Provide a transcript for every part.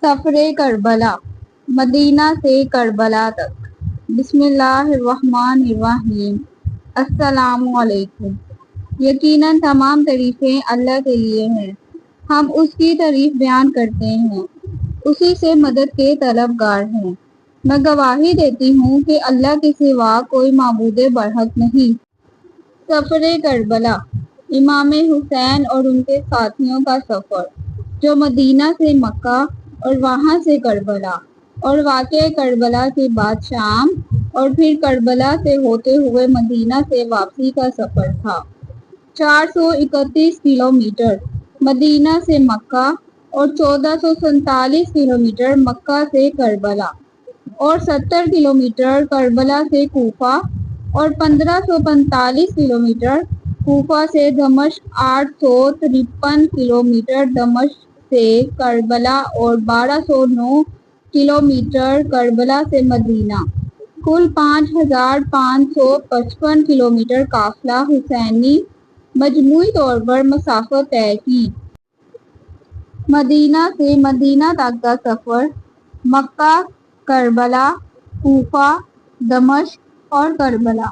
سفر کربلا، مدینہ سے کربلا تک۔ بسم اللہ الرحمن الرحیم۔ السلام علیکم۔ یقیناً تمام تعریفیں اللہ کے لیے ہیں۔ ہم اس کی تعریف بیان کرتے ہیں، اسی سے مدد کے طلبگار ہیں۔ میں گواہی دیتی ہوں کہ اللہ کے سوا کوئی معبود برحق نہیں۔ سفر کربلا، امام حسین اور ان کے ساتھیوں کا سفر، جو مدینہ سے مکہ اور وہاں سے کربلا اور واقعہ کربلا کے بعد شام اور پھر کربلا سے ہوتے ہوئے مدینہ سے واپسی کا سفر تھا۔ 431 کلومیٹر مدینہ سے مکہ اور 1447 کلومیٹر مکہ سے کربلا اور 70 کلومیٹر کربلا سے کوفہ اور 1545 کلومیٹر کوفہ سے دمشق، 853 کلومیٹر دمشق سے کربلا اور 1209 کلومیٹر کربلا سے مدینہ، کل 5555 کلومیٹر قافلہ حسینی مجموعی طور پر مسافت طے کی۔ مدینہ سے مدینہ تک کا سفر، مکہ، کربلا، کوفہ، دمشق اور کربلا۔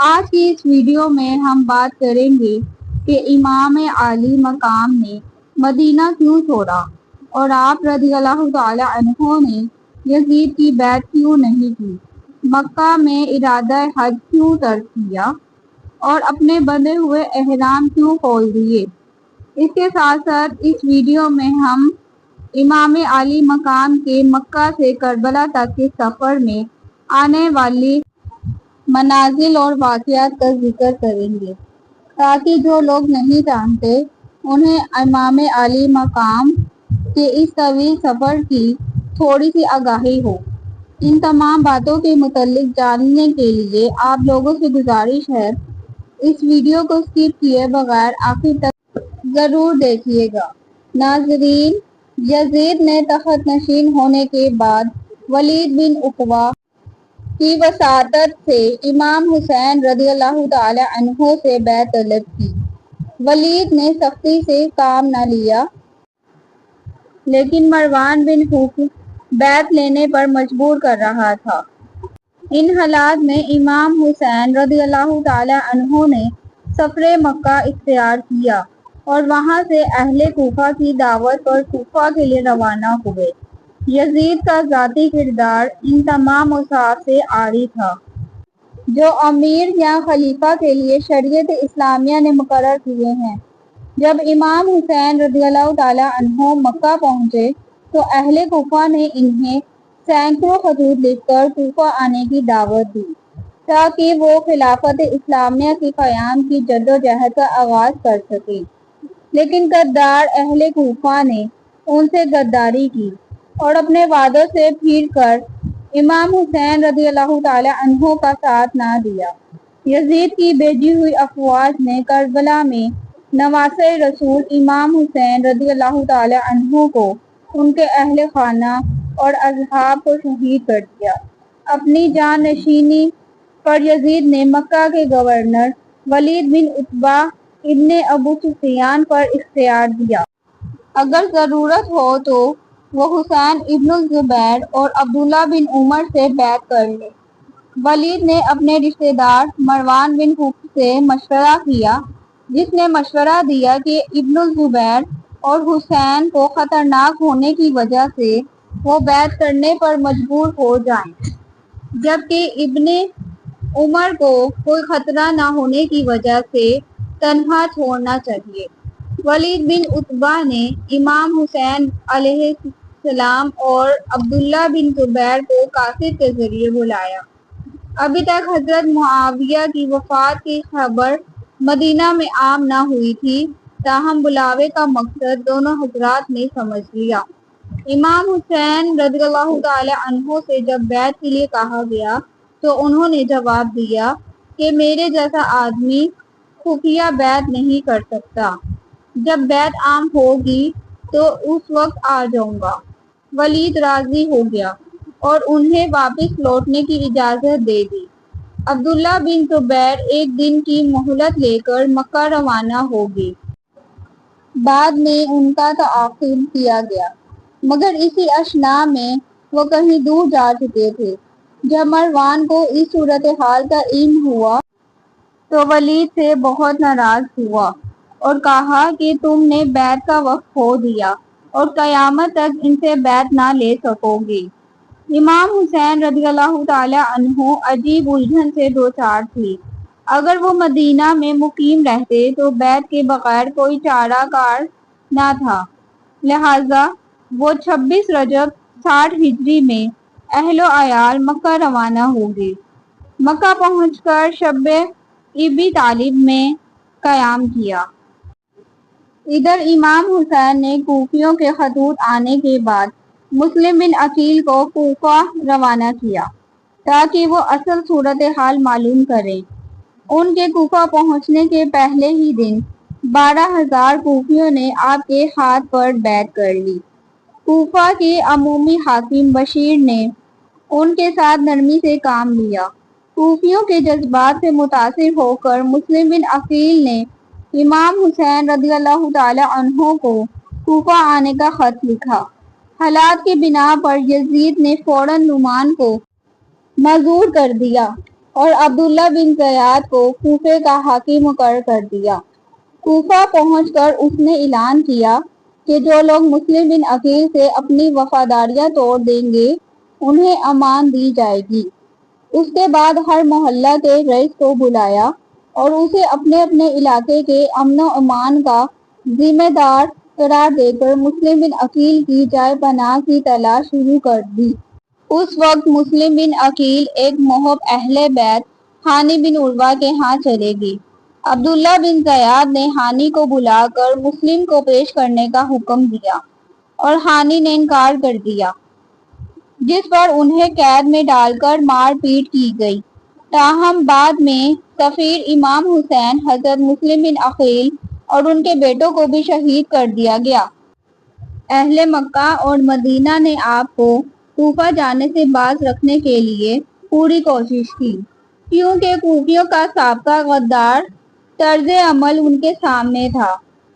آج کی اس ویڈیو میں ہم بات کریں گے کہ امام عالی مقام نے مدینہ کیوں چھوڑا اور آپ رضی اللہ تعالی عنہ نے یزید کی بیعت کیوں نہیں کی، مکہ میں ارادہ حج کیوں ترک کیا اور اپنے بندھے ہوئے احرام کیوں کھول دیے۔ اس کے ساتھ ساتھ اس ویڈیو میں ہم امام عالی مقام کے مکہ سے کربلا تک کے سفر میں آنے والی منازل اور واقعات کا ذکر کریں گے، تاکہ جو لوگ نہیں جانتے انہیں امام عالی مقام کے اس طویل سفر کی تھوڑی سی آگاہی ہو۔ ان تمام باتوں کے متعلق جاننے کے لیے آپ لوگوں سے گزارش ہے اس ویڈیو کو اسکپ کیے بغیر آخر تک ضرور دیکھیے گا۔ ناظرین، یزید نے تخت نشین ہونے کے بعد ولید بن عقبہ کی وساطت سے امام حسین رضی اللہ تعالی عنہ سے بیعت طلب کی۔ ولید نے سختی سے کام نہ لیا، لیکن مروان بن حکم بیعت لینے پر مجبور کر رہا تھا۔ ان حالات میں امام حسین رضی اللہ تعالی عنہ نے سفر مکہ اختیار کیا اور وہاں سے اہل کوفہ کی دعوت پر کوفہ کے لیے روانہ ہوئے۔ یزید کا ذاتی کردار ان تمام اوصاف سے عاری تھا جو امیر یا خلیفہ کے لیے شریعت اسلامیہ نے مقرر کیے ہیں۔ جب امام حسین رضی اللہ تعالی عنہ مکہ پہنچے تو اہل کوفہ نے انہیں سینکڑوں خطوط لکھ کر کوفہ آنے کی دعوت دی تاکہ وہ خلافت اسلامیہ کے قیام کی جدوجہد کا آغاز کر سکیں، لیکن غدار اہل کوفہ نے ان سے غداری کی اور اپنے وعدوں سے پھر کر امام حسین رضی اللہ تعالی عنہ کا ساتھ نہ دیا۔ یزید کی بھیجی ہوئی افواج نے کربلا میں نواسۂ رسول امام حسین رضی اللہ تعالی عنہ کو، ان کے اہل خانہ اور اصحاب کو شہید کر دیا۔ اپنی جان نشینی پر یزید نے مکہ کے گورنر ولید بن عتبہ ابن ابو سفیان پر اختیار دیا۔ اگر ضرورت ہو تو وہ حسین ابن الزبیر اور عبداللہ بن عمر سے بیعت کر لے۔ ولید نے اپنے رشتہ دار مروان بن حکم سے مشورہ کیا، جس نے مشورہ دیا کہ ابن الزبیر اور حسین کو خطرناک ہونے کی وجہ سے وہ بیعت کرنے پر مجبور ہو جائیں، جبکہ ابن عمر کو کوئی خطرہ نہ ہونے کی وجہ سے تنہا چھوڑنا چاہیے۔ ولید بن عتبہ نے امام حسین علیہ السلام اور عبداللہ بن زبیر کو قاصد کے ذریعے بلایا۔ ابھی تک حضرت معاویہ کی وفات کی خبر مدینہ میں عام نہ ہوئی تھی، تاہم بلاوے کا مقصد دونوں حضرات نے سمجھ لیا۔ امام حسین رضی اللہ تعالی عنہ سے جب بیعت کے لیے کہا گیا تو انہوں نے جواب دیا کہ میرے جیسا آدمی خفیہ بیعت نہیں کر سکتا، جب بیعت عام ہوگی تو اس وقت آ جاؤں گا۔ ولید راضی ہو گیا اور انہیں واپس لوٹنے کی اجازت دے دی۔ عبداللہ بن زبیر ایک دن کی مہلت لے کر مکہ روانہ ہو گئے۔ بعد میں ان کا تعاقب کیا گیا۔ مگر اسی اشنا میں وہ کہیں دور جا چکے تھے۔ جب مروان کو اس صورتحال کا علم ہوا تو ولید سے بہت ناراض ہوا اور کہا کہ تم نے بیعت کا وقت کھو دیا اور قیامت تک ان سے بیعت نہ لے سکو گے۔ امام حسین رضی اللہ تعالی عنہ عجیب الجھن سے دوچار تھے۔ اگر وہ مدینہ میں مقیم رہتے تو بیعت کے بغیر کوئی چارہ کار نہ تھا، لہذا وہ 26 رجب 60 ہجری میں اہل و عیال مکہ روانہ ہوئے۔ مکہ پہنچ کر شب ابی طالب میں قیام کیا۔ ادھر امام حسین نے کوفیوں کے خطوط آنے کے بعد مسلم بن عقیل کو کوفہ روانہ کیا تاکہ وہ اصل صورتحال معلوم کریں۔ ان کے کوفہ پہنچنے کے پہلے ہی دن 12,000 کوفیوں نے آپ کے ہاتھ پر بیعت کر لی۔ کوفہ کے عمومی حاکم بشیر نے ان کے ساتھ نرمی سے کام لیا۔ کوفیوں کے جذبات سے متاثر ہو کر مسلم بن عقیل نے امام حسین رضی اللہ تعالی عنہ کو کوفہ آنے کا خط لکھا۔ حالات کی بنا پر یزید نے فوراً نعمان کو معزول کر دیا اور عبداللہ بن زیاد کو کوفے کا حاکم مقرر کر دیا۔ کوفہ پہنچ کر اس نے اعلان کیا کہ جو لوگ مسلم بن عقیل سے اپنی وفاداریاں توڑ دیں گے انہیں امان دی جائے گی۔ اس کے بعد ہر محلہ کے رئیس کو بلایا اور اسے اپنے اپنے علاقے کے امن و امان کا ذمہ دار قرار دے کر مسلم بن عقیل کی جائے پناہ کی تلاش شروع کر دی۔ اس وقت مسلم بن عقیل ایک محب اہل بیت ہانی بن عروہ کے ہاں چلے گئے۔ عبداللہ بن زیاد نے ہانی کو بلا کر مسلم کو پیش کرنے کا حکم دیا اور ہانی نے انکار کر دیا، جس پر انہیں قید میں ڈال کر مار پیٹ کی گئی۔ تاہم بعد میں سفیر امام حسین حضرت مسلم بن عقیل اور ان کے بیٹوں کو بھی شہید کر دیا گیا۔ اہل مکہ اور مدینہ نے آپ کو کوفہ جانے سے باز رکھنے کے لیے پوری کوشش کی، کیونکہ کوفیوں کا سابقہ غدار طرز عمل ان کے سامنے تھا۔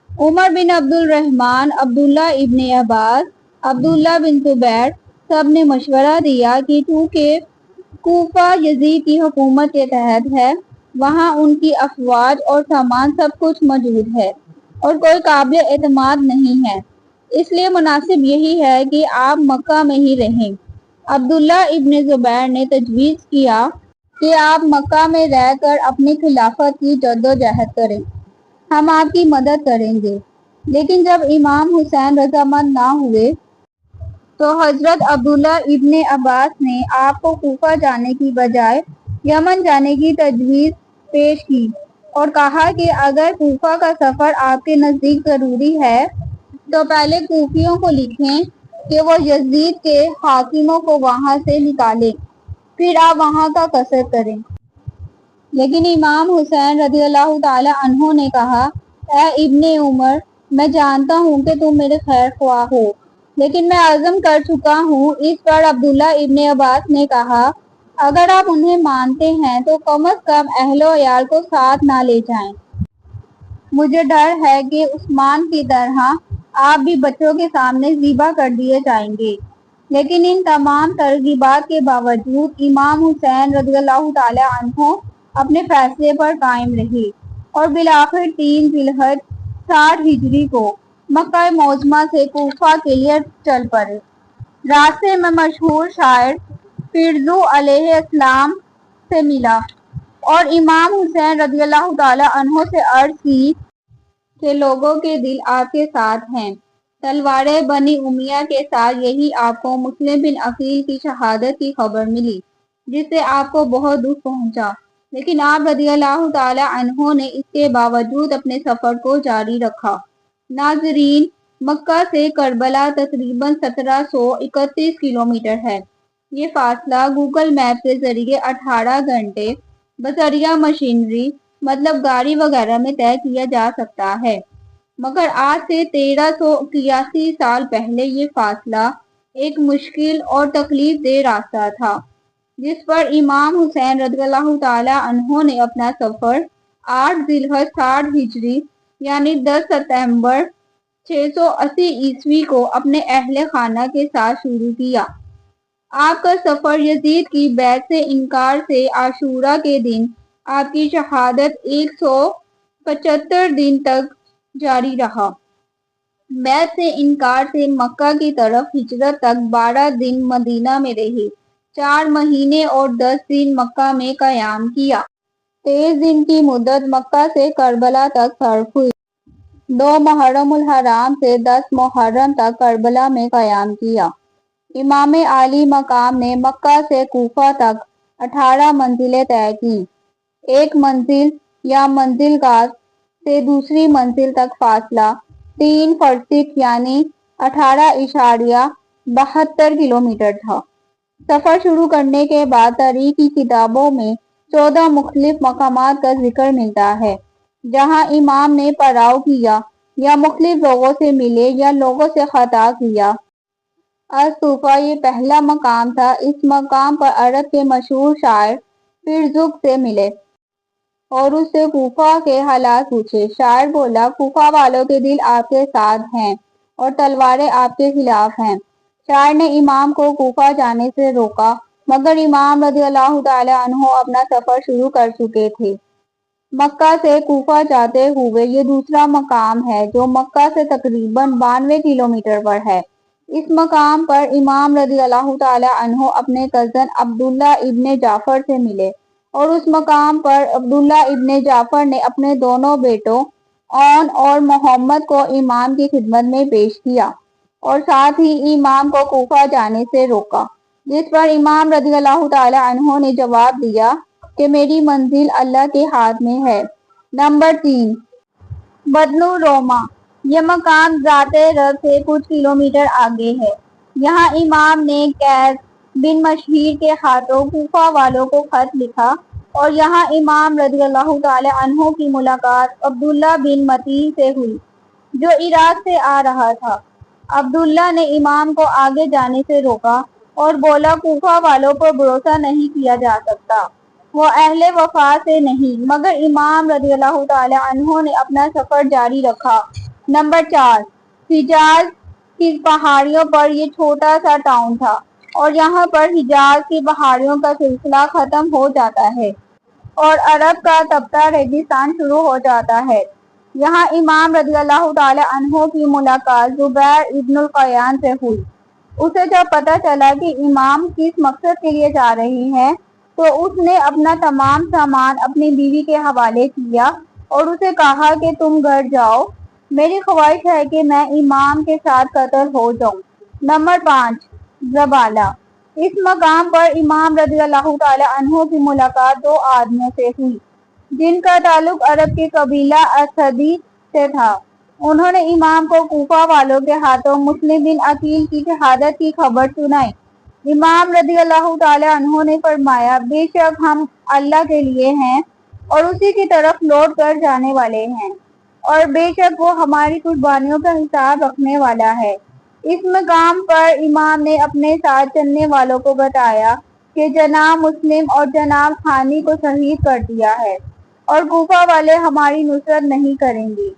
عمر بن عبد الرحمن، عبداللہ ابن عباس، عبداللہ بن زبیر سب نے مشورہ دیا کہ چونکہ کوفہ یزید کی حکومت کے تحت ہے، وہاں ان کی افواج اور سامان سب کچھ موجود ہے اور کوئی قابل اعتماد نہیں ہے، اس لیے مناسب یہی ہے کہ آپ مکہ میں ہی رہیں۔ عبداللہ ابن زبیر نے تجویز کیا کہ آپ مکہ میں رہ کر اپنی خلافت کی جدوجہد کریں، ہم آپ کی مدد کریں گے۔ لیکن جب امام حسین رضامند نہ ہوئے تو حضرت عبداللہ ابن عباس نے آپ کو کوفہ جانے کی بجائے یمن جانے کی تجویز پیش کی اور کہا کہ اگر کوفہ کا سفر آپ کے نزدیک ضروری ہے تو پہلے کوفیوں کو لکھیں کہ وہ یزید کے حاکموں کو وہاں سے نکالیں، پھر آپ وہاں کا قصد کریں۔ لیکن امام حسین رضی اللہ تعالی عنہ نے کہا، اے ابن عمر، میں جانتا ہوں کہ تم میرے خیر خواہ ہو، لیکن میں عزم کر چکا ہوں۔ اس پر عبداللہ ابن عباس نے کہا، اگر آپ انہیں مانتے ہیں تو کم از کم اہل و عیال کو ساتھ نہ لے جائیں۔ مجھے ڈر ہے کہ عثمان کی طرح آپ بھی بچوں کے سامنے ذبح کر دیے جائیں گے۔ لیکن ان تمام ترغیبات کے باوجود امام حسین رضی اللہ تعالی عنہ اپنے فیصلے پر قائم رہے اور بالآخر 3 ذی الحجہ 60 ہجری کو مکہ معظمہ سے کوفہ کے لیے چل پڑے۔ راستے میں مشہور شاعر فرزو علیہ السلام سے ملا اور امام حسین رضی اللہ تعالی عنہ سے عرض کی کہ لوگوں کے دل آپ کے ساتھ ہیں۔ تلوار بنی امیہ کے ساتھ یہی آپ کو مسلم بن عقیل کی شہادت کی خبر ملی، جس سے آپ کو بہت دکھ پہنچا، لیکن آپ رضی اللہ تعالی عنہ نے اس کے باوجود اپنے سفر کو جاری رکھا۔ ناظرین، مکہ سے کربلا تقریباً 1731 کلومیٹر ہے۔ یہ فاصلہ گوگل میپ کے ذریعے 18 گھنٹے بذریعہ مشینری مطلب گاڑی وغیرہ میں طے کیا جا سکتا ہے، مگر آج سے 1381 سال پہلے یہ فاصلہ ایک مشکل اور تکلیف دہ راستہ تھا، جس پر امام حسین رضی اللہ تعالی عنہ نے اپنا سفر 8 ذی الحجہ 60 ہجری یعنی 10 ستمبر 680 عیسوی کو اپنے اہل خانہ کے ساتھ شروع کیا۔ آپ کا سفر یزید کی بیعت سے انکار سے عاشورہ کے دن آپ کی شہادت 175 دن تک جاری رہا۔ بیعت سے انکار سے مکہ کی طرف ہجرت تک 12 دن مدینہ میں رہے، 4 مہینے اور 10 دن مکہ میں قیام کیا۔ 23 دن کی مدت مکہ سے کربلا تک صرف ہوئی۔ 2 محرم الحرام سے 10 محرم تک کربلا میں قیام کیا۔ امام عالی مقام نے مکہ سے کوفہ تک 18 منزلیں طے کی۔ ایک منزل یا منزلگاہ سے دوسری منزل تک فاصلہ 3 فرسخ یعنی 18.72 کلومیٹر تھا۔ سفر شروع کرنے کے بعد تاریخ کی کتابوں میں 14 مختلف مقامات کا ذکر ملتا ہے جہاں امام نے پڑاؤ کیا یا مختلف لوگوں سے ملے یا لوگوں سے خطاب کیا۔ الصوفہ یہ پہلا مقام تھا۔ اس مقام پر عرب کے مشہور شاعر فرزدق سے ملے اور اس سے کوفہ کے حالات پوچھے۔ شاعر بولا، کوفہ والوں کے دل آپ کے ساتھ ہیں اور تلواریں آپ کے خلاف ہیں۔ شاعر نے امام کو کوفہ جانے سے روکا مگر امام رضی اللہ تعالی عنہ اپنا سفر شروع کر چکے تھے۔ مکہ سے کوفہ جاتے ہوئے یہ دوسرا مقام ہے جو مکہ سے تقریباً 92 کلومیٹر پر ہے۔ اس مقام پر امام رضی اللہ تعالی عنہ اپنے کزن عبداللہ ابن جعفر سے ملے اور اس مقام پر عبداللہ ابن جعفر نے اپنے دونوں بیٹوں اون اور محمد کو امام کی خدمت میں پیش کیا اور ساتھ ہی امام کو کوفہ جانے سے روکا، جس پر امام رضی اللہ تعالی عنہ نے جواب دیا کہ میری منزل اللہ کے ہاتھ میں ہے۔ نمبر 3، بدن الروما۔ یہ مقام ذات رب سے کچھ کلومیٹر آگے ہے۔ یہاں امام نے قیس بن مشہیر کے ہاتھوں کوفہ والوں کو خط لکھا اور یہاں امام رضی اللہ تعالی عنہ کی ملاقات عبداللہ بن متی سے ہوئی جو عراق سے آ رہا تھا۔ عبداللہ نے امام کو آگے جانے سے روکا اور بولا، کوفہ والوں پر بھروسہ نہیں کیا جا سکتا، وہ اہل وفا سے نہیں، مگر امام رضی اللہ تعالی عنہ نے اپنا سفر جاری رکھا۔ نمبر 4، حجاز کی پہاڑیوں پر یہ چھوٹا سا ٹاؤن تھا اور یہاں پر حجاز کی پہاڑیوں کا سلسلہ ختم ہو جاتا ہے اور عرب کا تپتا ریگستان شروع ہو جاتا ہے۔ یہاں امام رضی اللہ تعالی عنہ کی ملاقات زبیر ابن القیان سے ہوئی۔ اسے جب پتہ چلا کہ امام کس مقصد کے لیے جا رہے ہیں تو اس نے اپنا تمام سامان اپنی بیوی کے حوالے کیا اور اسے کہا کہ تم گھر جاؤ، میری خواہش ہے کہ میں امام کے ساتھ قتل ہو جاؤں۔ نمبر 5، زبالہ۔ اس مقام پر امام رضی اللہ تعالی عنہ کی ملاقات 2 آدمیوں سے ہوئی جن کا تعلق عرب کے قبیلہ اسدی سے تھا۔ انہوں نے امام کو کوفہ والوں کے ہاتھوں مسلم بن عقیل کی شہادت کی خبر سنائی۔ امام رضی اللہ تعالی عنہ نے فرمایا، بے شک ہم اللہ کے لیے ہیں اور اسی کی طرف لوٹ کر جانے والے ہیں اور بے شک وہ ہماری قربانیوں کا حساب رکھنے والا ہے۔ اس مقام پر امام نے اپنے ساتھ چلنے والوں کو بتایا کہ جناب مسلم اور جناب خانی کو شہید کر دیا ہے اور کوفہ والے ہماری نصرت نہیں کریں گے۔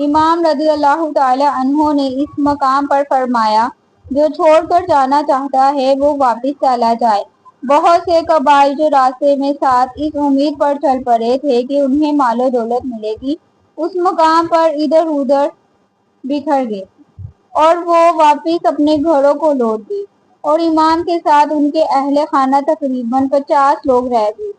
امام رضی اللہ تعالی عنہ نے اس مقام پر فرمایا، جو چھوڑ کر جانا چاہتا ہے وہ واپس چلا جائے۔ بہت سے قبائل جو راستے میں ساتھ اس امید پر چل پڑے تھے کہ انہیں مال و دولت ملے گی، اس مقام پر ادھر ادھر بکھر گئے اور وہ واپس اپنے گھروں کو لوٹ گئے اور امام کے ساتھ ان کے اہل خانہ تقریباً 50 لوگ رہ گئے۔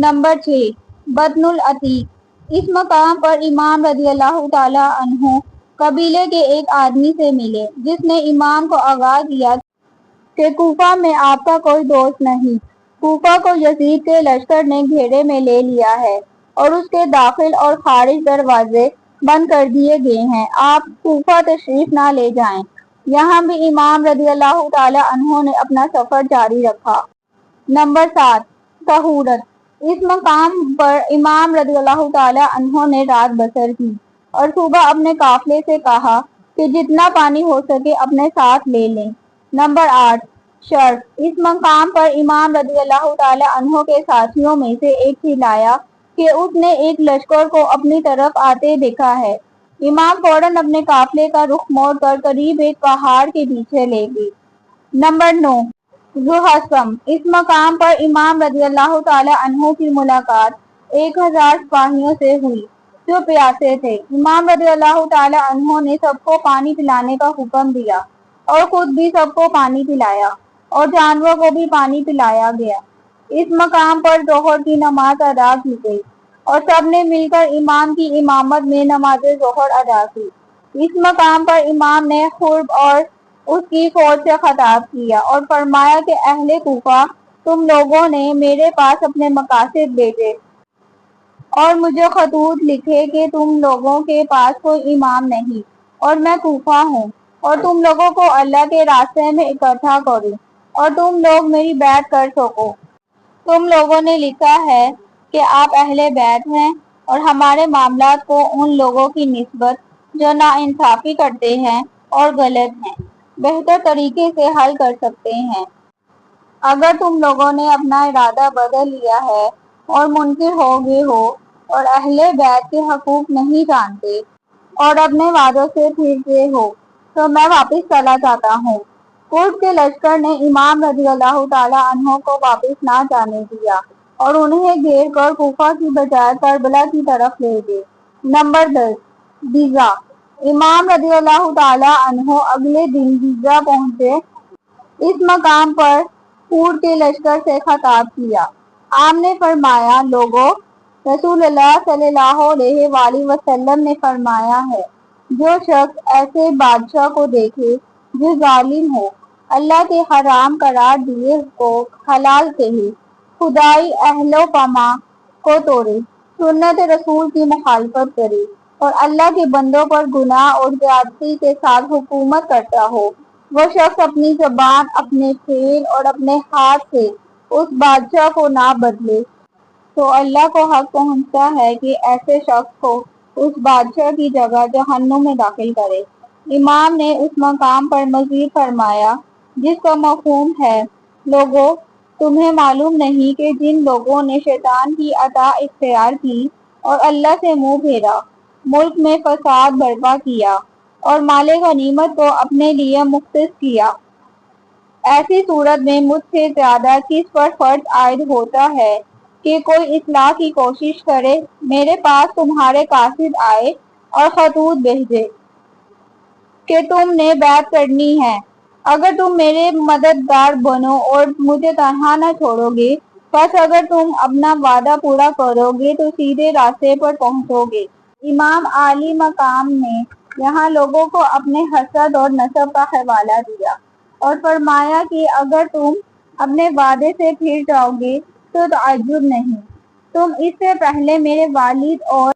نمبر 6، بدن العتیق۔ اس مقام پر امام رضی اللہ تعالی عنہ قبیلے کے ایک آدمی سے ملے جس نے امام کو آگاہ کیا کہ کوفہ میں آپ کا کوئی دوست نہیں، کوفہ کو یزید کے لشکر نے گھیرے میں لے لیا ہے اور اس کے داخل اور خارج دروازے بند کر دیے گئے ہیں، آپ کوفہ تشریف نہ لے جائیں۔ یہاں بھی امام رضی اللہ تعالی عنہ نے اپنا سفر جاری رکھا۔ نمبر 7، طہورت۔ اس مقام پر امام رضی اللہ تعالی عنہ نے رات بسر کی اور صبح اپنے قافلے سے کہا کہ جتنا پانی ہو سکے اپنے ساتھ لے لیں۔ نمبر 8، شرف۔ اس مقام پر امام رضی اللہ تعالی عنہ کے ساتھیوں میں سے ایک چلایا کہ اس نے ایک لشکر کو اپنی طرف آتے دیکھا ہے امام فوراً اپنے قافلے کا رخ موڑ کر قریب ایک پہاڑ کے پیچھے لے گئے۔ نمبر 9، ذوحسم۔ اس مقام پر امام رضی اللہ تعالی عنہ کی ملاقات 1000 سپاہیوں سے ہوئی جو پیاسے تھے۔ امام رضی اللہ تعالی عنہ نے سب کو پانی پلانے کا حکم دیا اور خود بھی سب کو پانی پلایا اور جانوروں کو بھی پانی پلایا گیا۔ اس مقام پر ظہر کی نماز ادا کی گئی اور سب نے مل کر امام کی امامت میں نماز ظہر ادا کی۔ اس مقام پر امام نے خرب اور اس کی فوج سے خطاب کیا اور فرمایا کہ اہل کوفہ، تم لوگوں نے میرے پاس اپنے مقاصد بھیجے اور مجھے خطوط لکھے کہ تم لوگوں کے پاس کوئی امام نہیں اور میں کوفہ ہوں اور تم لوگوں کو اللہ کے راستے میں اکٹھا کروں اور تم لوگ میری بیعت کر سکو۔ تم لوگوں نے لکھا ہے کہ آپ اہل بیت ہیں اور ہمارے معاملات کو ان لوگوں کی نسبت جو ناانصافی کرتے ہیں اور غلط ہیں بہتر طریقے سے حل کر سکتے ہیں۔ اگر تم لوگوں نے اپنا ارادہ بدل لیا ہے اور منکر ہو گئے ہو اور اہل بیت کے حقوق نہیں جانتے اور اپنے وعدوں سے پھر گئے ہو تو میں واپس چلا جاتا ہوں۔ قرب کے لشکر نے امام رضی اللہ تعالی عنہ کو واپس نہ جانے دیا اور انہیں گھیر کر کوفہ کی بجائے کربلا کی طرف لے گئے۔ نمبر 10، بیضہ۔ امام رضی اللہ تعالی عنہ اگلے دن بیضہ پہنچے۔ اس مقام پر ہور کے لشکر سے خطاب کیا۔ آپ نے فرمایا، لوگو، رسول اللہ صلی اللہ علیہ وآلہ وسلم نے فرمایا ہے، جو شخص ایسے بادشاہ کو دیکھے جو ظالم ہو، اللہ کے حرام قرار دیے کو حلال کہے، خدائی اہل و پما کو توڑے، سنت رسول کی مخالفت کرے اور اللہ کے بندوں پر گناہ اور زیادتی کے ساتھ حکومت کرتا ہو، وہ شخص اپنی زبان، اپنے فعل اور اپنے ہاتھ سے اس بادشاہ کو نہ بدلے تو اللہ کو حق پہنچتا ہے کہ ایسے شخص کو اس بادشاہ کی جگہ جہنم میں داخل کرے۔ امام نے اس مقام پر مزید فرمایا، جس کا مفہوم ہے، لوگو، تمہیں معلوم نہیں کہ جن لوگوں نے شیطان کی اطاع اختیار کی اور اللہ سے منہ پھیرا، ملک میں فساد برپا کیا اور مال غنیمت کو اپنے لیے مختص کیا، ایسی صورت میں مجھ سے زیادہ کس پر فرض عائد ہوتا ہے کہ کوئی اصلاح کی کوشش کرے، میرے پاس تمہارے قاصد آئے اور خطوط بھیجے کہ تم نے بیعت کرنی ہے، اگر تم میرے مددگار بنو اور مجھے تنہا نہ چھوڑو گے، بس اگر تم اپنا وعدہ پورا کرو گے تو سیدھے راستے پر پہنچو گے۔ امام عالی مقام نے یہاں لوگوں کو اپنے حسد اور نسب کا حوالہ دیا اور فرمایا کہ اگر تم اپنے وعدے سے پھر جاؤ گے تو تعجب نہیں، تم اس سے پہلے میرے والد اور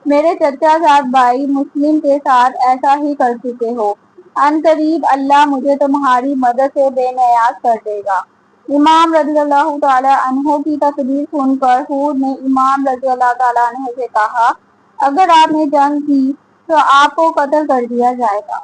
میرے چچا زاد بھائی مسلم کے ساتھ ایسا ہی کر چکے ہو، ان قریب اللہ مجھے تمہاری مدد سے بے نیاز کر دے گا۔ امام رضی اللہ تعالی عنہ کی تقریر سن کر ہور نے امام رضی اللہ تعالی عنہ سے کہا، اگر آپ نے جنگ کی تو آپ کو قتل کر دیا جائے گا۔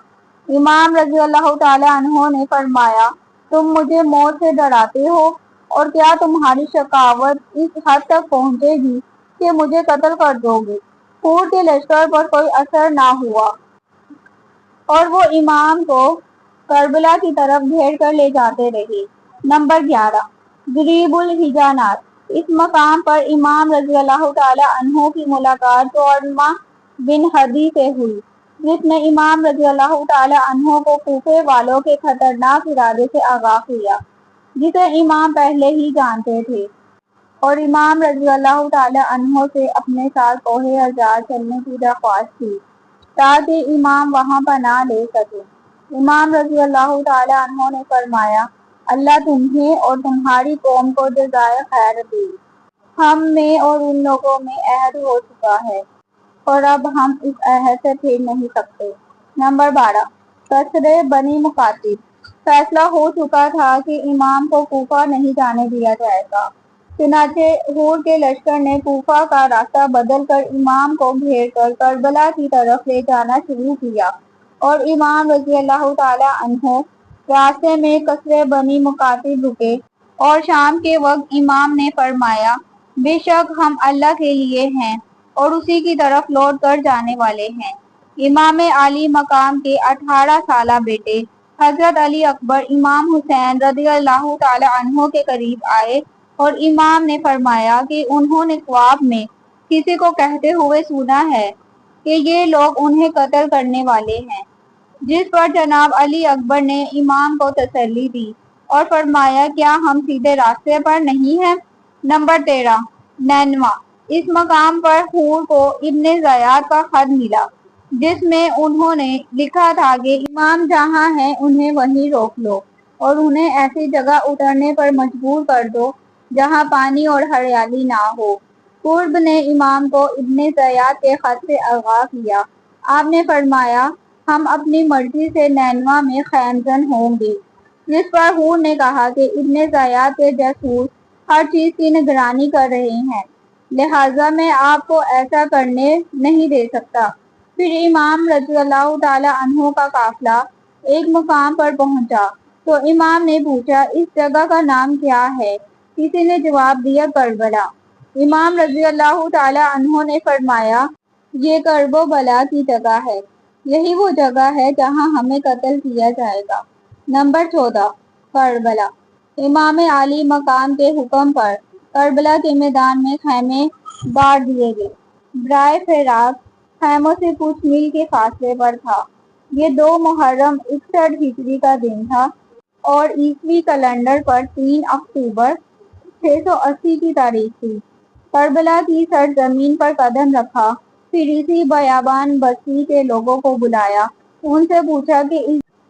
امام رضی اللہ تعالی عنہ نے فرمایا، تم مجھے موت سے ڈراتے ہو اور کیا تمہاری شقاوت اس حد تک پہنچے گی کہ مجھے قتل کر دو گے؟ ہور کے لشکر پر کوئی اثر نہ ہوا اور وہ امام کو کربلا کی طرف گھیر کر لے جاتے رہے۔ نمبر 11، ضریب الحجانات۔ اس مقام پر امام رضی اللہ تعالی عنہ کی ملاقات طعمہ بن ہدی سے ہوئی، جس نے امام رضی اللہ تعالی عنہ کو کوفے والوں کے خطرناک ارادے سے آگاہ کیا، جسے امام پہلے ہی جانتے تھے، اور امام رضی اللہ تعالی عنہ سے اپنے ساتھ کوہ ہجر چلنے کی درخواست کی تاکہ امام وہاں پناہ لے سکیں۔ امام رضی اللہ تعالی عنہ نے فرمایا، اللہ تمہیں اور تمہاری قوم کو جزائے خیر دے، ہم میں اور ان لوگوں میں عہد ہو چکا ہے اور اب ہم اس عہد سے پھر نہیں سکتے۔ نمبر 12، کسرِ بنی مخاطب۔ فیصلہ ہو چکا تھا کہ امام کو کوفہ نہیں جانے دیا جائے گا، چنانچہ ہور کے لشکر نے کوفہ کا راستہ بدل کر امام کو گھیر کر کربلا کی طرف لے جانا شروع کیا اور امام رضی اللہ تعالی عنہ راستے میں کسرِ بنی مخاطب رکے اور شام کے وقت امام نے فرمایا، بے شک ہم اللہ کے لیے ہیں اور اسی کی طرف لوٹ کر جانے والے ہیں۔ امام عالی مقام کے 18 سالہ بیٹے حضرت علی اکبر امام حسین رضی اللہ تعالی عنہ کے قریب آئے اور امام نے فرمایا کہ انہوں نے خواب میں کسی کو کہتے ہوئے سنا ہے کہ یہ لوگ انہیں قتل کرنے والے ہیں، جس پر جناب علی اکبر نے امام کو تسلی دی اور فرمایا کیا ہم سیدھے راستے پر نہیں ہیں؟ نمبر 13 نینوا۔ اس مقام پر حور کو ابن زیاد کا خط ملا جس میں انہوں نے لکھا تھا کہ امام جہاں ہیں انہیں وہیں روک لو اور انہیں ایسی جگہ اترنے پر مجبور کر دو جہاں پانی اور ہریالی نہ ہو۔ قرب نے امام کو ابن زیاد کے خط سے آگاہ کیا۔ آپ نے فرمایا ہم اپنی مرضی سے نینوا میں خیم زن ہوں گے، جس پر حور نے کہا کہ ابن زیاد کے جاسوس ہر چیز کی نگرانی کر رہے ہیں، لہٰذا میں آپ کو ایسا کرنے نہیں دے سکتا۔ پھر امام رضی اللہ تعالی عنہ کا قافلہ ایک مقام پر پہنچا تو امام نے پوچھا اس جگہ کا نام کیا ہے؟ کسی نے جواب دیا کربلا۔ امام رضی اللہ تعالی عنہ نے فرمایا یہ کرب و بلا کی جگہ ہے، یہی وہ جگہ ہے جہاں ہمیں قتل کیا جائے گا۔ نمبر 14 کربلا۔ امام عالی مقام کے حکم پر کربلا کے میدان میں خیمے باڑ دیے گئے۔ برائے فراق خیموں سے کچھ میل کے فاصلے پر تھا۔ یہ 2 محرم 61 ہجری کا دن تھا اور عیسوی کیلنڈر پر 3 اکتوبر 680 کی تاریخ تھی۔ کربلا کی سرزمین پر قدم رکھا، پھر اسی بیابان بستی کے لوگوں کو بلایا، ان سے پوچھا کہ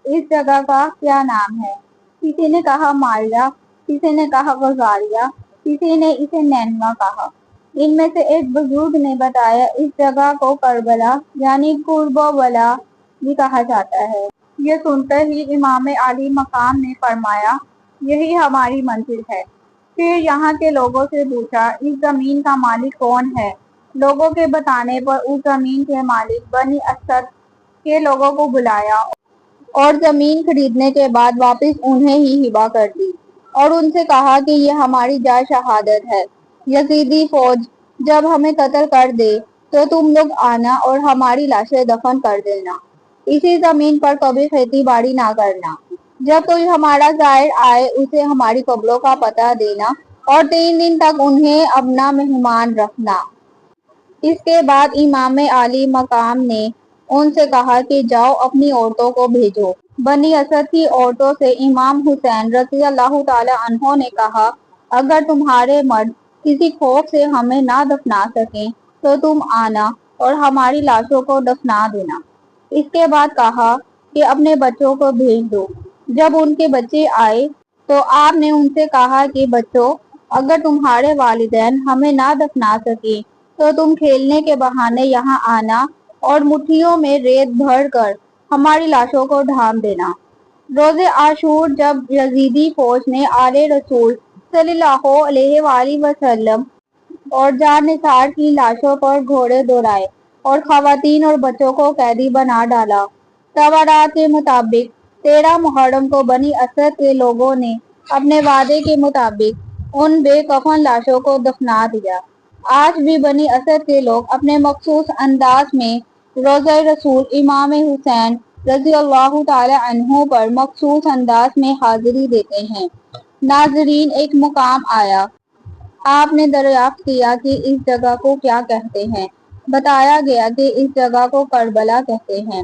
اس جگہ کا کیا نام ہے؟ کسی نے کہا ماریہ، کسی نے کہا غزاریہ، کسی نے اسے نینوا کہا۔ ان میں سے ایک بزرگ نے بتایا اس جگہ کو کربلا یعنی قرب و بلا بھی کہا جاتا ہے۔ یہ سنتے ہی امام عالی مقام نے فرمایا یہی ہماری منزل ہے۔ پھر یہاں کے لوگوں سے پوچھا اس زمین کا مالک کون ہے؟ لوگوں کے بتانے پر اس زمین کے مالک بنی اسد کے لوگوں کو بلایا اور زمین خریدنے کے بعد واپس انہیں ہی ہبہ کر دی اور ان سے کہا کہ یہ ہماری جائے شہادت ہے، یزیدی فوج جب ہمیں قتل کر دے تو تم لوگ آنا اور ہماری لاشیں دفن کر دینا، اسی زمین پر کبھی کھیتی باڑی نہ کرنا، جب کوئی ہمارا زائر آئے اسے ہماری قبروں کا پتہ دینا اور 3 دن تک انہیں اپنا مہمان رکھنا۔ اس کے بعد امام عالی مقام نے ان سے کہا کہ جاؤ اپنی عورتوں کو بھیجو۔ بنی اسد کی عورتوں سے امام حسین رضی اللہ تعالی عنہ نے کہا اگر تمہارے مرد کسی خوف سے ہمیں نہ دفنا سکیں تو تم آنا اور ہماری لاشوں کو دفنا دینا۔ اس کے بعد کہا کہ اپنے بچوں کو بھیج دو۔ جب ان کے بچے آئے تو آپ نے ان سے کہا کہ بچوں اگر تمہارے والدین ہمیں نہ دفنا سکیں تو تم کھیلنے کے بہانے یہاں آنا اور مٹھیوں میں ریت بھر کر ہماری لاشوں کو ڈھانپ دینا۔ روز عاشور جب یزیدی فوج نے آل رسول صلی اللہ علیہ وآلہ وسلم اور جان نثار کی لاشوں پر گھوڑے دوڑائے اور خواتین اور بچوں کو قیدی بنا ڈالا، توارات کے مطابق 13 محرم کو بنی اسد کے لوگوں نے اپنے وعدے کے مطابق ان بے کفن لاشوں کو دفنا دیا۔ آج بھی بنی اسد کے لوگ اپنے مخصوص انداز میں روضہ رسول امام حسین رضی اللہ تعالی عنہ پر مخصوص انداز میں حاضری دیتے ہیں۔ ناظرین ایک مقام آیا، آپ نے دریافت کیا کہ اس جگہ کو کیا کہتے ہیں؟ بتایا گیا کہ اس جگہ کو کربلا کہتے ہیں۔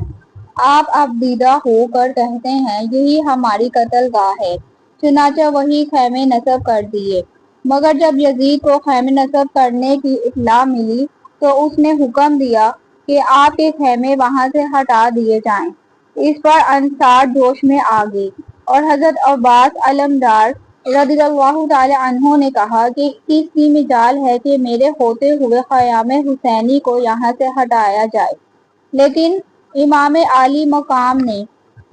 آپ اب دیدہ ہو کر کہتے ہیں یہی ہماری قتل گاہ ہے، چنانچہ وہی خیمے نصب کر دیے، مگر جب یزید کو خیمے نصب کرنے کی اطلاع ملی تو اس نے حکم دیا کہ آپ کے خیمے وہاں سے ہٹا دیے جائیں۔ اس پر انصار جوش میں آ گئے اور حضرت عباس علمدار رضی اللہ تعالی عنہ نے کہا کہ کس کی مجال ہے کہ میرے ہوتے ہوئے خیام حسینی کو یہاں سے ہٹایا جائے، لیکن امام عالی مقام نے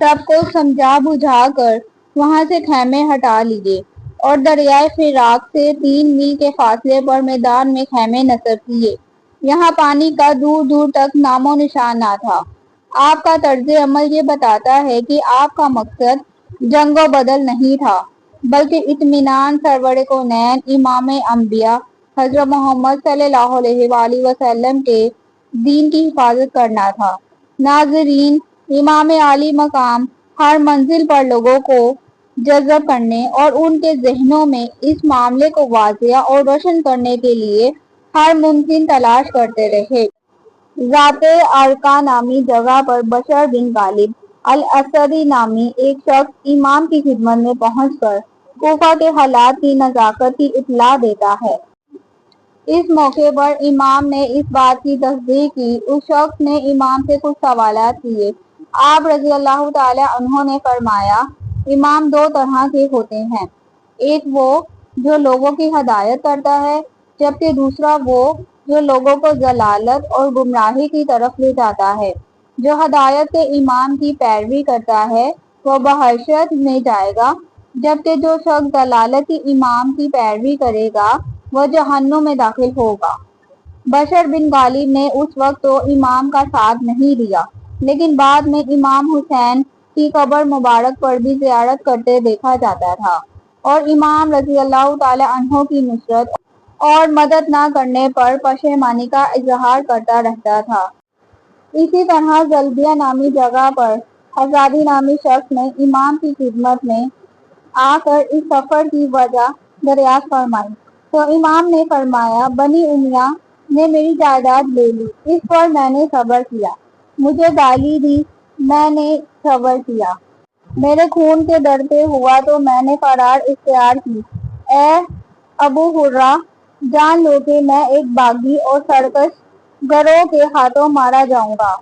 سب کو سمجھا بجھا کر وہاں سے خیمے ہٹا لیے اور دریائے فراق سے 3 میل کے فاصلے پر میدان میں خیمے نصب کیے۔ یہاں پانی کا دور دور تک نام و نشان نہ تھا۔ آپ کا طرز عمل یہ بتاتا ہے کہ آپ کا مقصد جنگ و بدل نہیں تھا، بلکہ اطمینان سرور کونین امام انبیاء حضرت محمد صلی اللہ علیہ وآلہ وسلم کے دین کی حفاظت کرنا تھا۔ ناظرین، امام عالی مقام ہر منزل پر لوگوں کو جذب کرنے اور ان کے ذہنوں میں اس معاملے کو واضح اور روشن کرنے کے لیے ہر ممکن تلاش کرتے رہے۔ ذات ارقا نامی جگہ پر بشر بن غالب الاسدی نامی ایک شخص امام کی خدمت میں پہنچ کر کوفہ کے حالات کی نزاکت کی اطلاع دیتا ہے۔ اس موقع پر امام نے اس بات کی تصدیق کی۔ اس شخص نے امام سے کچھ سوالات کیے۔ آپ رضی اللہ تعالی عنہ نے فرمایا، امام دو طرح کے ہوتے ہیں، ایک وہ جو لوگوں کی ہدایت کرتا ہے، جبکہ دوسرا وہ جو لوگوں کو ضلالت اور گمراہی کی طرف لے جاتا ہے۔ جو ہدایت کے امام کی پیروی کرتا ہے وہ بہشت میں جائے گا، جبکہ جو شخص ضلالت کے امام کی پیروی کرے گا وہ جہنم میں داخل ہوگا۔ بشر بن غالب نے اس وقت تو امام کا ساتھ نہیں دیا، لیکن بعد میں امام حسین کی قبر مبارک پر بھی زیارت کرتے دیکھا جاتا تھا اور امام رضی اللہ تعالی عنہ کی نصرت اور مدد نہ کرنے پر پشیمانی کا اظہار کرتا رہتا تھا۔ اسی طرح زلبیہ نامی جگہ پر آزادی نامی شخص نے امام کی خدمت میں آ کر اس سفر کی وجہ دریافت فرمائی تو امام نے فرمایا، بنی امیہ نے میری جائیداد لے لی، اس پر میں نے صبر کیا، مجھے گالی دی، میں نے صبر کیا، میرے خون کے ڈرتے ہوا تو میں نے فرار اختیار کی۔ اے ابو ہرہ، جان لو کہ میں ایک باغی اور سرکش گروہ کے ہاتھوں مارا جاؤں گا،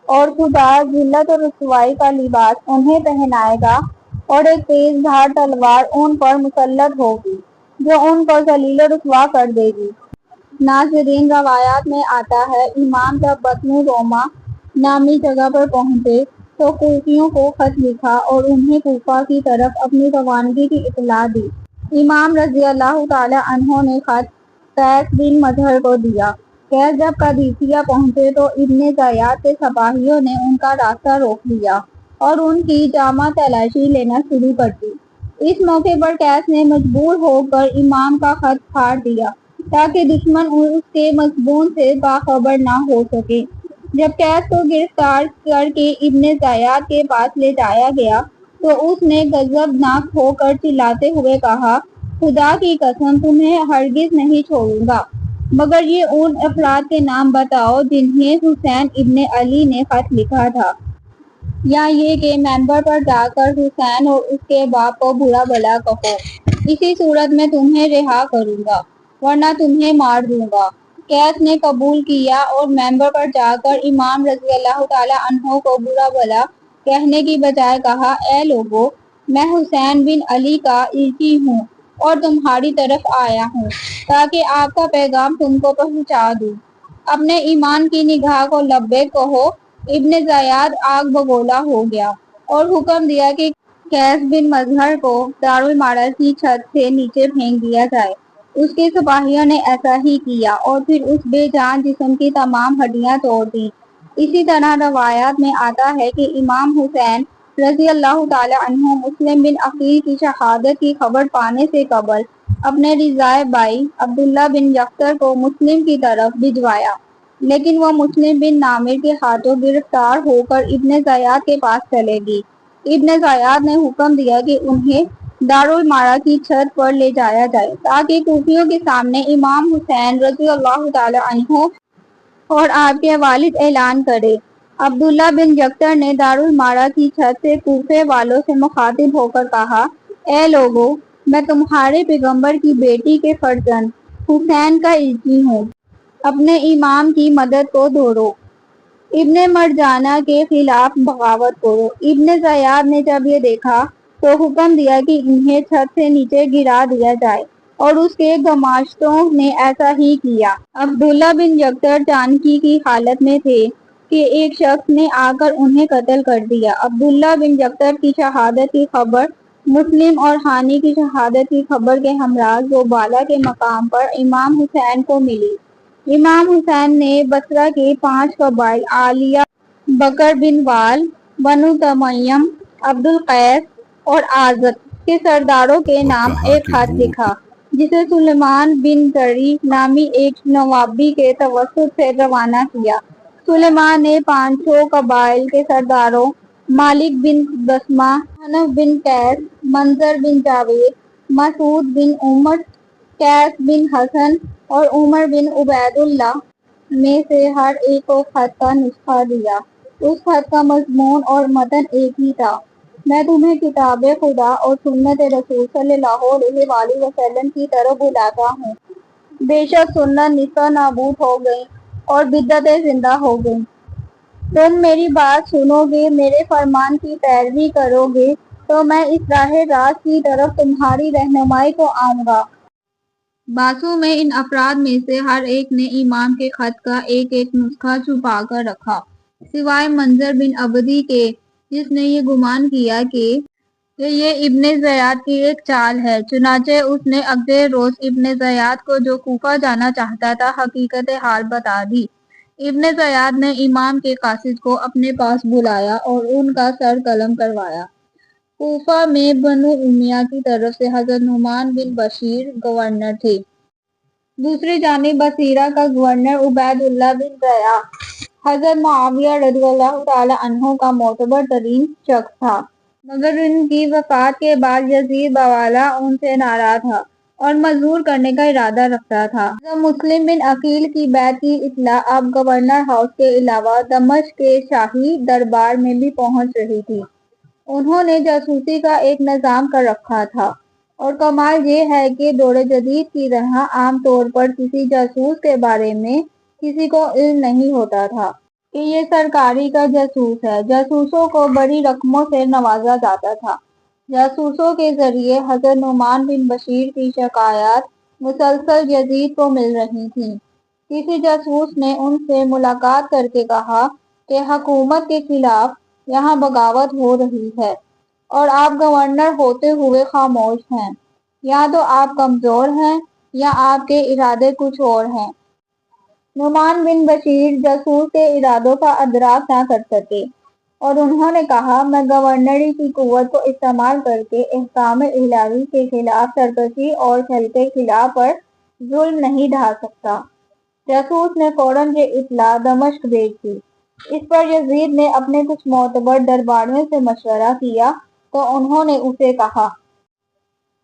اور خدا ذلت اور رسوائی کا لباس انہیں پہنائے گا اور ایک تیز دھار تلوار ان پر مسلط ہوگی جو ان کو ذلیل و رسوا کر دے گی۔ ناظرین، روایات میں آتا ہے، امام جب بطن روما نامی جگہ پر پہنچے تو کوفیوں کو خط لکھا اور انہیں کوفہ کی طرف اپنی روانگی کی اطلاع دی۔ امام رضی اللہ تعالی عنہ نے خط قیس بن مظہر کو دیا۔ قیس جب قادسیہ پہنچے تو ابن زیاد کے سپاہیوں نے ان کا راستہ روک لیا اور ان کی جامہ تلاشی لینا شروع کر دی۔ اس موقع پر قیس نے مجبور ہو کر امام کا خط پھاڑ دیا تاکہ دشمن اس کے مضمون سے باخبر نہ ہو سکے۔ جب قیس کو گرفتار کر کے ابن زیاد کے پاس لے جایا گیا تو اس نے غضبناک ہو کر چلاتے ہوئے کہا، خدا کی قسم، تمہیں ہرگز نہیں چھوڑوں گا، مگر یہ ان افراد کے نام بتاؤ جنہیں حسین ابن علی نے خط لکھا تھا، یا یہ کہ ممبر پر جا کر حسین اور اس کے باپ کو برا بھلا کہو، اسی صورت میں تمہیں رہا کروں گا ورنہ تمہیں مار دوں گا۔ قیس نے قبول کیا اور ممبر پر جا کر امام رضی اللہ تعالی عنہ کو برا بھلا کہنے کی بجائے کہا، اے لوگو، میں حسین بن علی کا عیسی ہوں اور تمہاری طرف آیا ہوں تاکہ آپ کا پیغام تم کو پہنچا دوں۔ اپنے ایمان کی نگاہ کو لبیک کہو۔ ابن زیاد آگ بگولا ہو گیا اور حکم دیا کہ قیس بن مظہر کو دارالمعارض کی چھت سے نیچے پھینک دیا جائے۔ اس کے سپاہیوں نے ایسا ہی کیا اور پھر اس بے جان جسم کی تمام ہڈیاں توڑ دیں۔ اسی طرح روایات میں آتا ہے کہ امام حسین رضی اللہ تعالی عنہ مسلم بن عقیل کی شہادت کی خبر پانے سے قبل اپنے رضاع بھائی عبداللہ بن یقطر کو مسلم کی طرف بھجوایا، لیکن وہ مسلم بن نامر کے ہاتھوں گرفتار ہو کر ابن زیاد کے پاس چلے گی۔ ابن زیاد نے حکم دیا کہ انہیں دارالمعارض کی چھت پر لے جایا جائے تاکہ کوفیوں کے سامنے امام حسین رضی اللہ تعالی عنہ اور آپ کے والد اعلان کرے۔ عبداللہ بن یقطر نے دارالمعارض کی چھت سے کوفے والوں سے مخاطب ہو کر کہا، اے لوگو، میں تمہارے پیغمبر کی بیٹی کے فرزند حسین کا عیسی ہوں، اپنے امام کی مدد کو دھوڑو، ابن مرجانہ کے خلاف بغاوت کرو۔ ابن زیاد نے جب یہ دیکھا تو حکم دیا کہ انہیں چھت سے نیچے گرا دیا جائے اور اس کے گماشتوں نے ایسا ہی کیا۔ عبداللہ بن یقطر جانکی کی حالت میں تھے کہ ایک شخص نے آ کر انہیں قتل کر دیا۔ عبداللہ بن یقطر کی شہادت کی خبر مسلم اور ہانی کی شہادت کی خبر کے ہمراہ زوبالہ کے مقام پر امام حسین کو ملی۔ امام حسین نے بصرہ کے 5 قبائل عالیہ، بکر بن وال، بنو تمیم، عبد القیس اور آزد کے سرداروں کے نام ایک خط لکھا۔ جسے سلیمان بن زری نامی ایک نوابی کے توسط سے روانہ کیا۔ سلیمان نے 500 قبائل کے سرداروں مالک بن بسمہ، حنف بن قیس، منظر بن جاوید، مسعود بن عمر، قیس بن حسن اور عمر بن عبید اللہ میں سے ہر ایک کو خط کا نسخہ دیا۔ اس خط کا مضمون اور متن ایک ہی تھا: میں تمہیں کتاب خدا اور سنت رسول صلی اللہ علیہ وآلہ وسلم کی طرف بلاتا ہوں۔ بے شک سنت نسخہ نابود ہو گئیں اور بدعتیں زندہ ہو گئیں۔ تم میری بات سنو گے، میرے فرمان کی پیروی کرو گے تو میں اس راہ راست کی طرف تمہاری رہنمائی کو آؤں گا۔ بعضوں میں ان افراد میں سے ہر ایک نے امام کے خط کا ایک ایک نسخہ چھپا کر رکھا، سوائے منظر بن عبدی کے، جس نے یہ گمان کیا کہ یہ ابن زیاد کی ایک چال ہے۔ چنانچہ اس نے اگلے روز ابن زیاد کو، جو کوفہ جانا چاہتا تھا، حقیقت حال بتا دی۔ ابن زیاد نے امام کے قاصد کو اپنے پاس بلایا اور ان کا سر قلم کروایا۔ کوفہ میں بنو امیہ کی طرف سے حضرت نعمان بن بشیر گورنر تھے۔ دوسری جانب بصرہ کا گورنر عبید اللہ بن زیاد حضرت معاویہ رضی اللہ تعالی عنہ کا معتبر ترین شخص تھا، مگر ان کی وفات کے بعد یزید بوالا ان سے ناراض تھا اور مظہور کرنے کا ارادہ رکھتا تھا۔ حضرت مسلم بن عقیل کی بیعت کی اطلاع اب گورنر ہاؤس کے علاوہ دمشق کے شاہی دربار میں بھی پہنچ رہی تھی۔ انہوں نے جاسوسی کا ایک نظام کر رکھا تھا، اور کمال یہ ہے کہ دور جدید کی طرح عام طور پر کسی جاسوس کے بارے میں کسی کو علم نہیں ہوتا تھا کہ یہ سرکاری کا جاسوس ہے۔ جاسوسوں کو بڑی رقموں سے نوازا جاتا تھا۔ جاسوسوں کے ذریعے حضرت نعمان بن بشیر کی شکایات مسلسل یزید کو مل رہی تھیں۔ کسی جاسوس نے ان سے ملاقات کر کے کہا کہ حکومت کے خلاف یہاں بغاوت ہو رہی ہے اور آپ گورنر ہوتے ہوئے خاموش ہیں۔ یا تو آپ کمزور ہیں یا آپ کے ارادے کچھ اور ہیں۔ نعمان بن بشیر جاسوس کے ارادوں کا ادراک نہ کر سکے اور انہوں نے کہا، میں گورنری کی قوت کو استعمال کر کے احکام الہی کے خلاف سرکشی اور خلق خلا پر ظلم نہیں ڈھا سکتا۔ جاسوس نے فوراً یہ اطلاع دمشق بھیج دی۔ اس پر یزید نے اپنے کچھ معتبر درباریوں سے مشورہ کیا تو انہوں نے اسے کہا،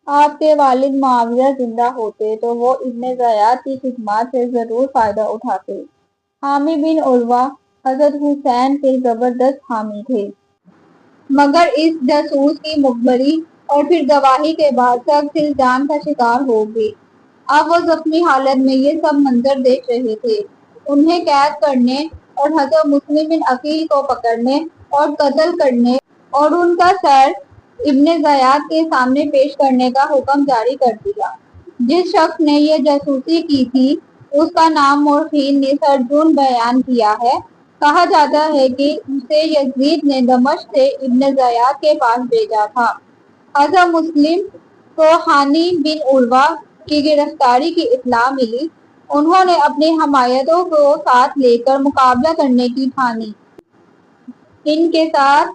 آپ کے والد معاویہ زندہ ہوتے تو وہ ابن زیاد کی خدمات سے ضرور فائدہ اٹھاتے۔ حامی بن عروہ حضرت حسین کے زبردست حامی تھے، مگر اس جاسوس کی مخبری اور پھر گواہی کے بعد سخت الزام کا شکار ہو گئے۔ اب وہ زخمی حالت میں یہ سب منظر دیکھ رہے تھے۔ انہیں قید کرنے اور حضرت مسلم بن عقیل کو پکڑنے اور قتل کرنے اور ان کا سر ابن زیاد کے سامنے پیش کرنے کا حکم جاری کر دیا۔ جس شخص نے یہ جاسوسی کی تھی اس کا نام مورخین نے سرجون بیان کیا ہے۔ کہا جاتا ہے کہ اسے یزید نے دمشق سے ابن زیاد کے پاس بھیجا تھا۔ حضرت مسلم کو حانی بن عروہ کی گرفتاری کی اطلاع ملی۔ انہوں نے اپنی حمایتوں کو ساتھ لے کر مقابلہ کرنے کی ٹھانی۔ ان کے ساتھ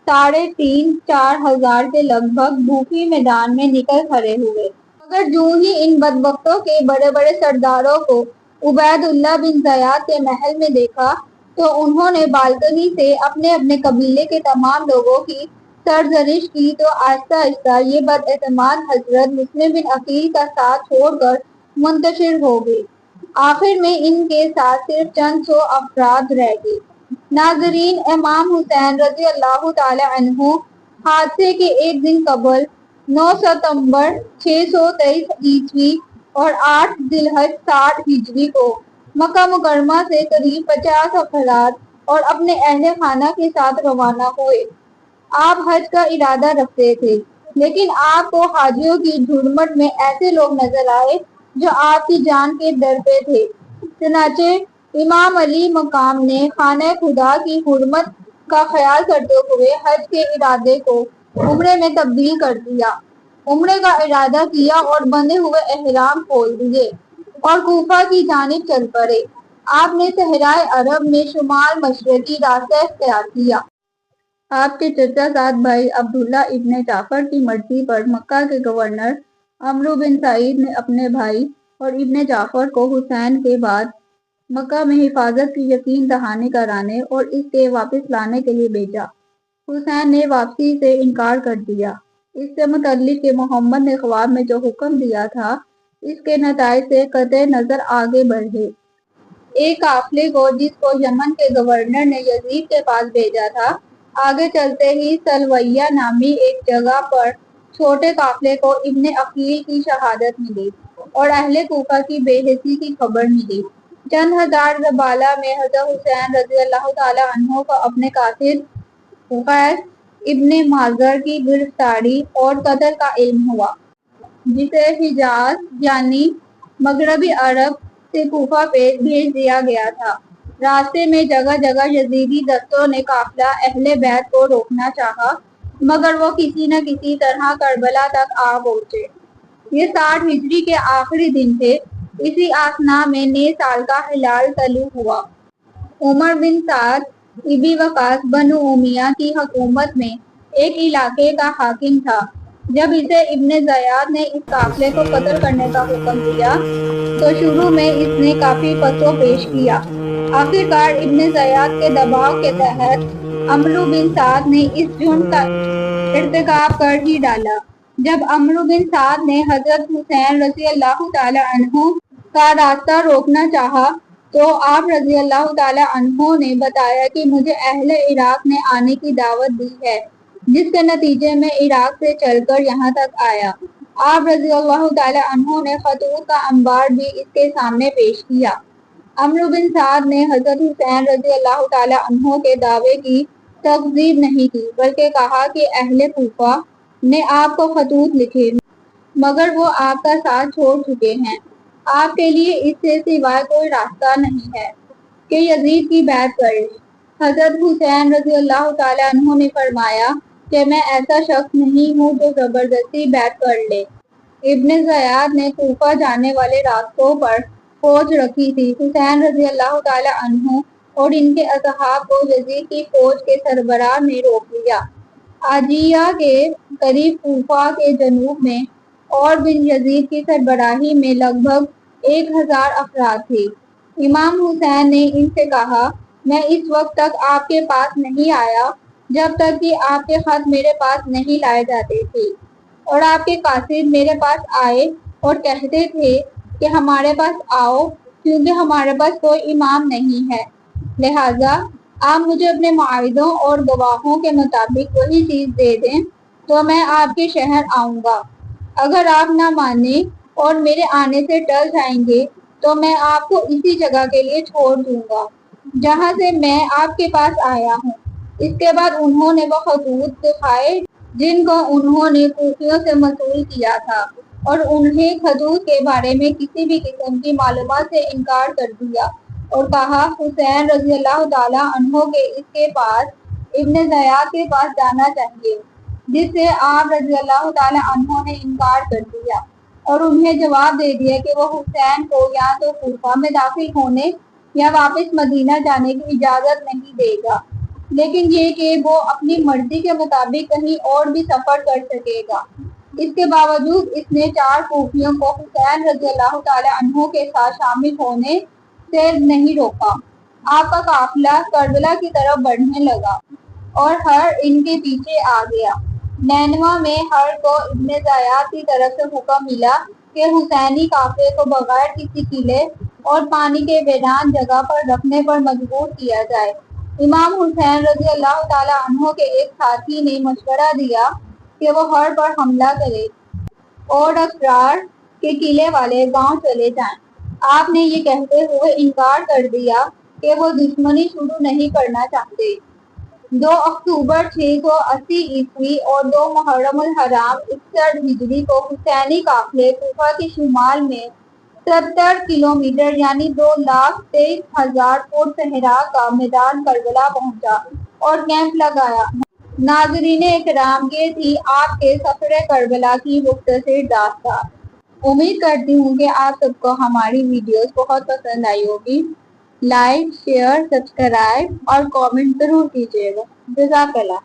3,500–4,000 ہزار کے لگ بھگ بھوکی میدان میں نکل کھڑے ہوئے، مگر جوں ہی ان بدبختوں کے بڑے بڑے سرداروں کو عبید اللہ بن زیاد کے محل میں دیکھا تو انہوں نے بالکنی سے اپنے اپنے قبیلے کے تمام لوگوں کی سرزنش کی تو آہستہ آہستہ یہ بد اعتماد حضرت مسلم بن عقیل کا ساتھ چھوڑ کر منتشر ہو گئے۔ آخر میں ان کے ساتھ صرف چند سو افراد رہ گئے۔ ناظرین، امام حسین رضی اللہ تعالی عنہ حادثے کے ایک دن قبل 9 ستمبر 623 عیسوی اور 8 ذی الحج 60 ہجری کو مکہ مکرمہ سے قریب 50 افراد اور اپنے اہل خانہ کے ساتھ روانہ ہوئے۔ آپ حج کا ارادہ رکھتے تھے، لیکن آپ کو حاجیوں کی جھرمٹ میں ایسے لوگ نظر آئے جو آپ کی جان کے ڈر پہ تھے۔ چنانچہ امام علی مقام نے خانہ خدا کی حرمت کا خیال کرتے ہوئے حج کے ارادے کو عمرے میں تبدیل کر دیا، عمرے کا ارادہ کیا اور بندھے ہوئے احرام کھول دیے اور کوفہ کی جانب چل پڑے۔ آپ نے صحرائے عرب میں شمال مشرقی راستہ اختیار کیا۔ آپ کے چچا زاد بھائی عبداللہ ابن جعفر کی مرضی پر مکہ کے گورنر عمرو بن سعید نے اپنے بھائی اور ابن جعفر کو حسین کے بعد مکہ میں حفاظت کی یقین دہانی کرانے اور اس کے واپس لانے کے لیے بھیجا۔ حسین نے واپسی سے انکار کر دیا۔ اس سے متعلق کہ محمد نے خواب میں جو حکم دیا تھا، اس کے نتائج سے قطع نظر آگے بڑھے۔ ایک قافلے کو جس کو یمن کے گورنر نے یزید کے پاس بھیجا تھا، آگے چلتے ہی سلویہ نامی ایک جگہ پر چھوٹے قافلے کو ابن عقیل کی شہادت ملی اور اہل کوفہ کی بے حسی کی خبر ملی۔ چند ہزار زبالہ میں حضرت حسین رضی اللہ تعالی عنہ کو اپنے قاصد قیس ابن مازر کی گرفتاری اور قتل کا علم ہوا، جسے حجاز یعنی مغربی عرب سے کوفہ پہ بھیج دیا گیا تھا۔ راستے میں جگہ جگہ یزیدی دستوں نے قافلہ اہل بیت کو روکنا چاہا، مگر وہ کسی نہ کسی طرح کربلا تک آ پہنچے۔ یہ 60 ہجری کے آخری دن تھے۔ اسی اثنا میں نئے سال کا ہلال طلوع ہوا۔ عمر بن سعد ابی وقاص بنو امیہ کی حکومت میں ایک علاقے کا حاکم تھا۔ جب اسے ابن زیاد نے اس قافلے کو قتل کرنے کا حکم دیا تو شروع میں اس نے کافی پس و پیش کیا۔ آخرکار ابن زیاد کے دباؤ کے تحت عمرو بن سعد نے اس جرم کا ارتکاب کر ہی ڈالا۔ جب عمرو بن سعد نے حضرت حسین رضی اللہ تعالی عنہ کا راستہ روکنا چاہا تو آپ رضی اللہ تعالی عنہ نے بتایا کہ مجھے اہل عراق نے آنے کی دعوت دی ہے، جس کے نتیجے میں عراق سے چل کر یہاں تک آیا۔ آپ رضی اللہ تعالی عنہ نے خطوط کا انبار بھی اس کے سامنے پیش کیا۔ عمرو بن سعد نے حضرت حسین رضی اللہ تعالی عنہ کے دعوے کی تکذیب نہیں کی، بلکہ کہا کہ اہل کوفہ نے آپ کو خطوط لکھے، مگر وہ آپ کا ساتھ چھوڑ چکے ہیں۔ آپ کے لیے اس سے سوائے کوئی راستہ نہیں ہے کہ یزید کی بیعت کریں۔ حضرت حسین رضی اللہ تعالی عنہ نے فرمایا کہ میں ایسا شخص نہیں ہوں جو زبردستی بیعت کر لے۔ ابن زیاد نے کوفہ جانے والے راستوں پر فوج رکھی تھی۔ حسین رضی اللہ تعالی عنہ اور ان کے اصحاب کو یزید کی فوج کے سربراہ نے روک لیا۔ عاجیہ کے قریب کوفہ کے جنوب میں اور بن یزید کی سربراہی میں لگ بھگ 1000 افراد تھے۔ امام حسین نے ان سے کہا، میں اس وقت تک آپ کے پاس نہیں آیا جب تک کہ آپ کے خط میرے پاس نہیں لائے جاتے تھے، اور آپ کے قاصد میرے پاس آئے اور کہتے تھے کہ ہمارے پاس آؤ، کیونکہ ہمارے پاس کوئی امام نہیں ہے، لہٰذا آپ مجھے اپنے معاہدوں اور گواہوں کے مطابق وہی چیز دے دیں تو میں آپ کے شہر آؤں گا۔ اگر آپ نہ مانیں اور میرے آنے سے ٹل جائیں گے تو میں آپ کو اسی جگہ کے لیے چھوڑ دوں گا جہاں سے میں آپ کے پاس آیا ہوں۔ اس کے بعد انہوں نے وہ خطوط دکھائے جن کو انہوں نے کوفیوں سے موصول کیا تھا، اور انہیں خطوط کے بارے میں کسی بھی قسم کی معلومات سے انکار کر دیا اور کہا حسین رضی اللہ تعالی عنہ کے اس کے پاس ابن زیاد کے پاس جانا چاہیے، جس سے آپ رضی اللہ تعالی عنہ نے انکار کر دیا اور انہیں جواب دے دیا کہ وہ حسین کو یا تو کوفہ میں داخل ہونے یا واپس مدینہ جانے کی اجازت نہیں دے گا، لیکن یہ کہ وہ اپنی مرضی کے مطابق کہیں اور بھی سفر کر سکے گا۔ اس کے باوجود اس نے 4 کوفیوں کو حسین رضی اللہ تعالی عنہ کے ساتھ شامل ہونے سے نہیں روکا۔ آپ کا قافلہ کربلا کی طرف بڑھنے لگا اور ہر ان کے پیچھے آ گیا۔ نینوا میں ہر کو ابن زیاد کی طرف سے حکم ملا کہ حسینی قافلے کو بغیر کسی قلعے اور پانی کے ویران جگہ پر رکھنے پر مجبور کیا جائے۔ امام حسین رضی اللہ تعالی عنہ کے ایک ساتھی نے مشورہ دیا کہ وہ ہر پر حملہ کرے اور اسرار کے قلعے والے گاؤں چلے جائیں۔ آپ نے یہ کہتے ہوئے انکار کر دیا کہ وہ دشمنی شروع نہیں کرنا چاہتے۔ 2 اکتوبر 680 عیسوی اور 2 محرم الحرام 61 ہجری کو حسینی قافلے کوفہ کے شمال میں 70 کلومیٹر یعنی 2,23,000 فٹ صحرا کا میدان کربلا پہنچا اور کیمپ لگایا۔ ناظرین اکرام، یہ تھی آپ کے سفر کربلا کی مختصر داستان۔ امید کرتی ہوں کہ آپ سب کو ہماری ویڈیوز بہت پسند آئی ہوگی۔ لائک، شیئر، سبسکرائب اور کامنٹ ضرور کیجیے گا۔ جزاک اللہ۔